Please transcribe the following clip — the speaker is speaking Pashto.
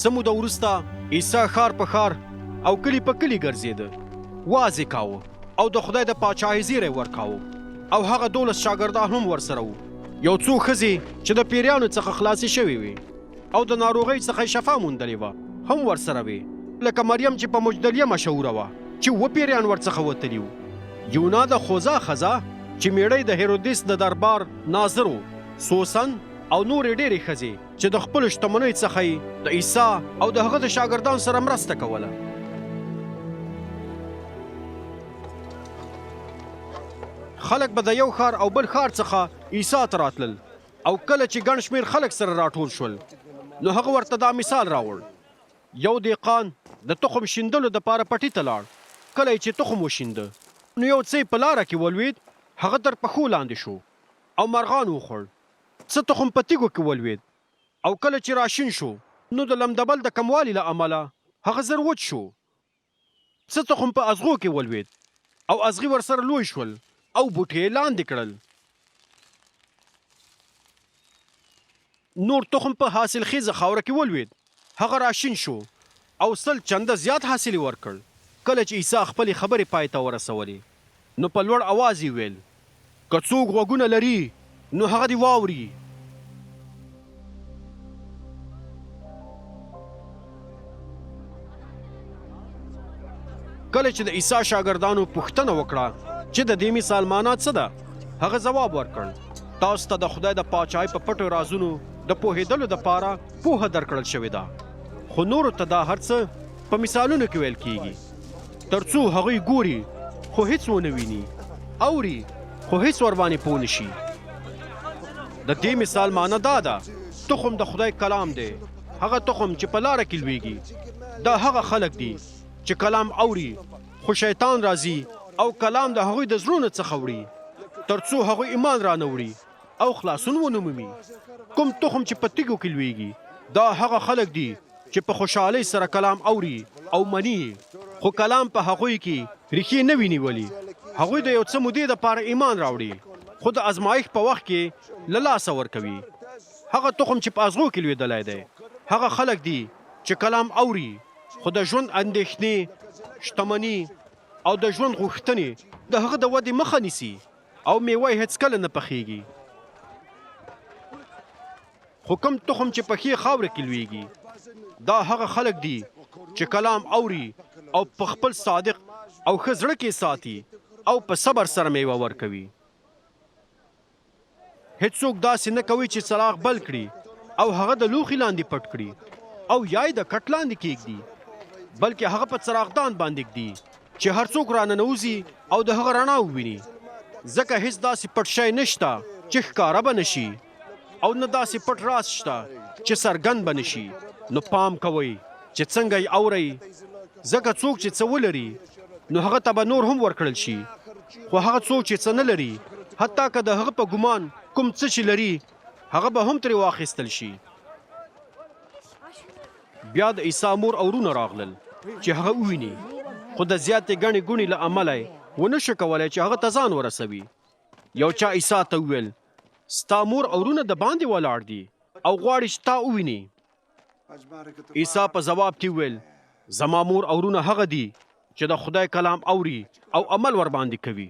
څه موده وروسته عیسی ښار په ښار او کلی په کلی ګرځېده، واز یې کاوه او د خدای د پاچاهۍ زیری ورکاوه. او هغه 12 شاګردان هم ورسره وو. یو څو ښځې چې د پیریانو څخه خلاصې شوې وې او د ناروغۍ څخه یې شفا موندلې وه هم ورسره وې، لکه مریم چې په مجدلیه مشهوره وه چې 7 پیریان ورڅخه وتلي وو. یونا د خوزا ښځه چې میړی د هیرودیس د دربار ناظر و، سوسن او نورې ډېرې ښځې چې د خپلو شتمنۍ څخه یې د عیسی او د هغه د شاګردانو سره مرسته کوله. خلک به د یو ښار او بل ښار څخه عیسی ته راتلل، او کله چې ګڼ شمېر خلک سره راټول شول نو هغه ورته دا مثال راوړ. یو دهقان د تخم شیندلو دپاره پټي ته لاړ. کله چې تخم وشینده نو یو څه په لاره کې ولوېد، هغه تر پښو لاندې شو او مرغان وخوړ. څه تخم په تیږو کې ولوېد او کله چې راشین شو نو د لمدبل د کموالي له امله هغه زر وچ شو. څه تخم په ازغو کې ولوېد او ازغي ورسره لوی شول او بوټي یې لاندې کړل. نور تخم په حاصل خیزه خاوره کې ولوېد، هغه راشین شو او 100 چنده زیات حاصل یې ورکړ. کله چې عیسی خپلې خبرې پای ته ورسولې نو په لوړ اواز یې ویل، که څوک غوږونه لري نو هغه دې واوري. کله چې د عیسی شاګردانو پوښتنه وکړه چې د دې مثال معنا څه ده، هغه ځواب ورکړ، تاسو ته د خدای د پاچاهۍ په پټو رازونو د پوهېدلو دپاره پوهه درکړل شوې ده، خو نورو ته دا هر څه په مثالونو کې ویل کیږي، تر څو هغوی ګوري خو هیڅ ونه ویني، اوري خو هیڅ ورباندې پوه نشي. د دې مثال معنا دا ده، تخم د خدای کلام دی. هغه تخم چې په لاره کې لویږي دا هغه خلک دي چې کلام اوري، خو شیطان راځي او کلام د هغوی د زړونو څخه وړي تر څو هغوی ایمان را نه وړي او خلاصون ونه مومي. کوم تخم چې په تیږو کې لویږي دا هغه خلک دي چې په خوشحالۍ سره کلام اوري او مني، خو کلام په هغوی کې ریښې نه وي نیولي. هغوی د یو څه مودې دپاره ایمان راوړي خو د ازمایښت په وخت کې له لاسه ورکوي. هغه تخم چې په ازغو کې لوېدلی دی هغه خلک دي چې کلام اوري خو د ژوند اندېښنې، شتمني او د ژوند غوښتنې د هغه د ودې مخه نیسي او میوه یې هېڅکله نه پخیږي. خو کوم تخم چې په ښې خاوره کې لویږي دا هغه خلک دي چې کلام اوري او په خپل صادق او ښه زړه کې ساتي او په صبر سره میوه ورکوي. هیڅوک داسې نه کوي چې څراغ بل کړي او هغه د لوښي لاندې پټ کړي او یا یې د کټ لاندې کیږدي، بلکې هغه په څراغدان باندې ږدي چې هر څوک را ننوځي او د هغه رڼا وویني. ځکه هیڅ داسې پټ شی نشته چې ښکاره به نشي او نه داسې پټ راز شته چې څرګند به نشي. نو پام کوئ چې څنګه یې اورئ، ځکه څوک چې څه ولري نو هغه ته به نور هم ورکړل شي، خو هغه څوک چې څه نه لري حتی که د هغه په ګمان کوم څه چې لري هغه به هم ترې واخیستل شي. بیا د عیسی مور او ورونه راغلل چې هغه وویني، خو د زیاتې ګڼې ګوڼې له امله یې ونه شو کولی چې هغه ته ځان ورسوي. یو چا عیسی ته وویل، ستا مور او ورونه د باندې ولاړ دي او غواړي چې تا وویني. عیسی په ځواب کې وویل، زما مور او ورونه هغه دي چې د خدای کلام اوري او عمل ور باندې کوي.